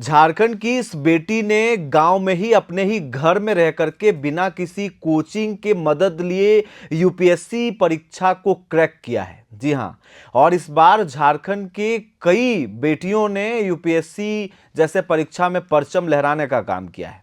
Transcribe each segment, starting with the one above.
झारखंड की इस बेटी ने गांव में ही अपने ही घर में रह करके बिना किसी कोचिंग के मदद लिए यूपीएससी परीक्षा को क्रैक किया है। जी हां, और इस बार झारखंड के कई बेटियों ने यूपीएससी जैसे परीक्षा में परचम लहराने का काम किया है।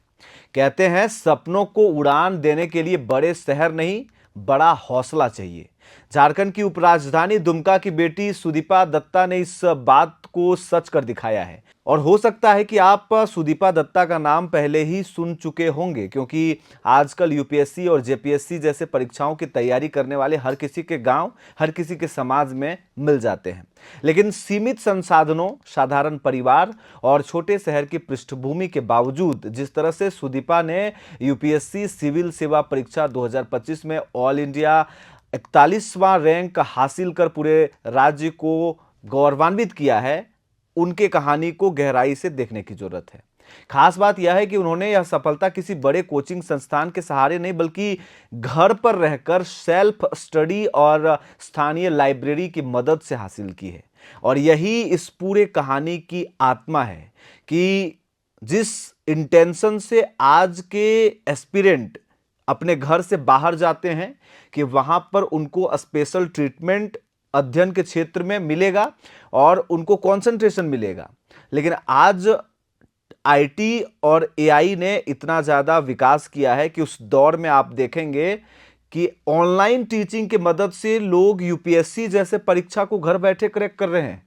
कहते हैं सपनों को उड़ान देने के लिए बड़े शहर नहीं, बड़ा हौसला चाहिए। झारखंड की उपराजधानी दुमका की बेटी सुदीपा दत्ता ने इस बात को सच कर दिखाया है। और हो सकता है कि आप सुदीपा दत्ता का नाम पहले ही सुन चुके होंगे, क्योंकि आजकल यूपीएससी और जेपीएससी जैसे परीक्षाओं की तैयारी करने वाले हर किसी के गांव, हर किसी के समाज में मिल जाते हैं। लेकिन सीमित संसाधनों, साधारण परिवार और छोटे शहर की पृष्ठभूमि के बावजूद जिस तरह से सुदीपा ने यूपीएससी सिविल सेवा परीक्षा 2025 में ऑल इंडिया 41वां रैंक हासिल कर पूरे राज्य को गौरवान्वित किया है, उनके कहानी को गहराई से देखने की जरूरत है। खास बात यह है कि उन्होंने यह सफलता किसी बड़े कोचिंग संस्थान के सहारे नहीं, बल्कि घर पर रहकर सेल्फ स्टडी और स्थानीय लाइब्रेरी की मदद से हासिल की है। और यही इस पूरे कहानी की आत्मा है कि जिस इंटेंशन से आज के एस्पिरेंट अपने घर से बाहर जाते हैं कि वहां पर उनको स्पेशल ट्रीटमेंट अध्ययन के क्षेत्र में मिलेगा और उनको कंसंट्रेशन मिलेगा। लेकिन आज आईटी और एआई ने इतना ज्यादा विकास किया है कि उस दौर में आप देखेंगे कि ऑनलाइन टीचिंग की मदद से लोग यूपीएससी जैसे परीक्षा को घर बैठे क्रैक कर रहे हैं।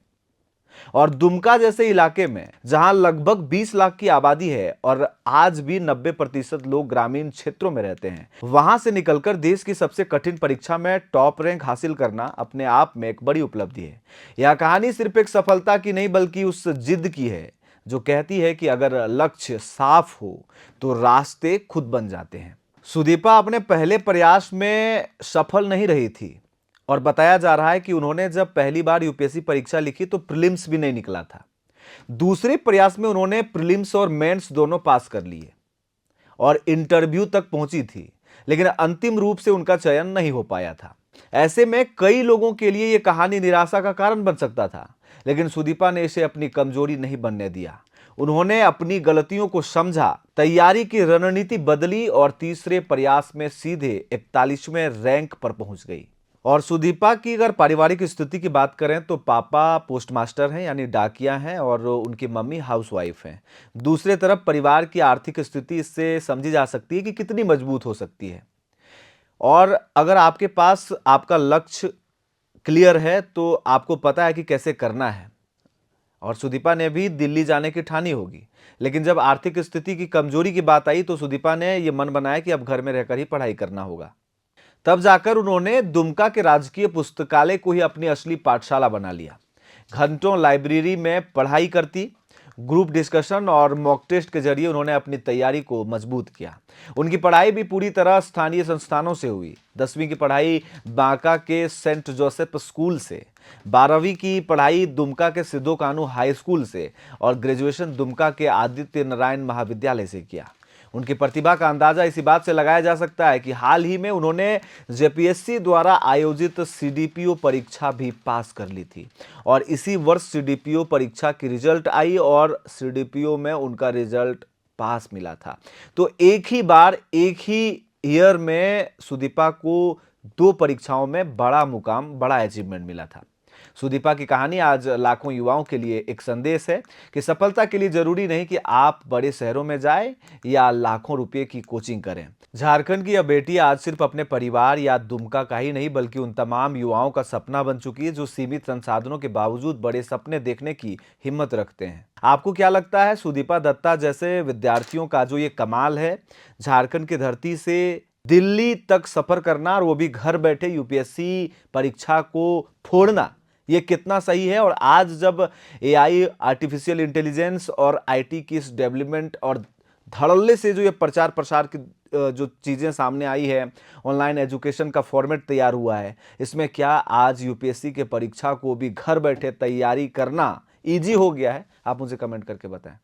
और दुमका जैसे इलाके में जहां लगभग 20 लाख की आबादी है और आज भी 90% लोग ग्रामीण क्षेत्रों में रहते हैं, वहां से निकलकर देश की सबसे कठिन परीक्षा में टॉप रैंक हासिल करना अपने आप में एक बड़ी उपलब्धि है। यह कहानी सिर्फ एक सफलता की नहीं, बल्कि उस जिद की है जो कहती है कि अगर लक्ष्य साफ हो तो रास्ते खुद बन जाते हैं। सुदीपा अपने पहले प्रयास में सफल नहीं रही थी और बताया जा रहा है कि उन्होंने जब पहली बार यूपीएससी परीक्षा लिखी तो प्रीलिम्स भी नहीं निकला था। दूसरे प्रयास में उन्होंने प्रीलिम्स और मेंस दोनों पास कर लिए और इंटरव्यू तक पहुंची थी, लेकिन अंतिम रूप से उनका चयन नहीं हो पाया था। ऐसे में कई लोगों के लिए यह कहानी निराशा का कारण बन सकता था, लेकिन सुदीपा ने इसे अपनी कमजोरी नहीं बनने दिया। उन्होंने अपनी गलतियों को समझा, तैयारी की रणनीति बदली और तीसरे प्रयास में सीधे 41वें रैंक पर पहुंच गई। और सुदीपा की अगर पारिवारिक स्थिति की बात करें तो पापा पोस्टमास्टर हैं, यानी डाकिया हैं, और उनकी मम्मी हाउसवाइफ हैं। दूसरे तरफ परिवार की आर्थिक स्थिति इससे समझी जा सकती है कि कितनी मजबूत हो सकती है। और अगर आपके पास आपका लक्ष्य क्लियर है तो आपको पता है कि कैसे करना है। और सुदीपा ने भी दिल्ली जाने की ठानी होगी, लेकिन जब आर्थिक स्थिति की कमजोरी की बात आई तो सुदीपा ने यह मन बनाया कि अब घर में रहकर ही पढ़ाई करना होगा। तब जाकर उन्होंने दुमका के राजकीय पुस्तकालय को ही अपनी असली पाठशाला बना लिया। घंटों लाइब्रेरी में पढ़ाई करती, ग्रुप डिस्कशन और मॉक टेस्ट के जरिए उन्होंने अपनी तैयारी को मजबूत किया। उनकी पढ़ाई भी पूरी तरह स्थानीय संस्थानों से हुई। 10वीं की पढ़ाई बांका के सेंट जोसेफ स्कूल से, 12वीं की पढ़ाई दुमका के सिद्धो कानू हाई स्कूल से और ग्रेजुएशन दुमका के आदित्य नारायण महाविद्यालय से किया। उनकी प्रतिभा का अंदाजा इसी बात से लगाया जा सकता है कि हाल ही में उन्होंने जेपीएससी द्वारा आयोजित सीडीपीओ परीक्षा भी पास कर ली थी और इसी वर्ष सीडीपीओ परीक्षा की रिजल्ट आई और सीडीपीओ में उनका रिजल्ट पास मिला था। तो एक ही बार, एक ही ईयर में सुदीपा को 2 परीक्षाओं में बड़ा मुकाम, बड़ा अचीवमेंट मिला था। सुदीपा की कहानी आज लाखों युवाओं के लिए एक संदेश है कि सफलता के लिए जरूरी नहीं कि आप बड़े शहरों में जाएं या लाखों रुपए की कोचिंग करें। झारखंड की यह बेटी आज सिर्फ अपने परिवार या दुमका का ही नहीं, बल्कि उन तमाम युवाओं का सपना बन चुकी है जो सीमित संसाधनों के बावजूद बड़े सपने देखने की हिम्मत रखते हैं। आपको क्या लगता है, सुदीपा दत्ता जैसे विद्यार्थियों का जो ये कमाल है, झारखंड की धरती से दिल्ली तक सफर करना और वो भी घर बैठे यूपीएससी परीक्षा को फोड़ना, ये कितना सही है? और आज जब एआई, आर्टिफिशियल इंटेलिजेंस और आईटी की इस डेवलपमेंट और धड़ल्ले से जो ये प्रचार प्रसार की जो चीज़ें सामने आई है, ऑनलाइन एजुकेशन का फॉर्मेट तैयार हुआ है, इसमें क्या आज यूपीएससी के परीक्षा को भी घर बैठे तैयारी करना ईजी हो गया है? आप मुझे कमेंट करके बताएं।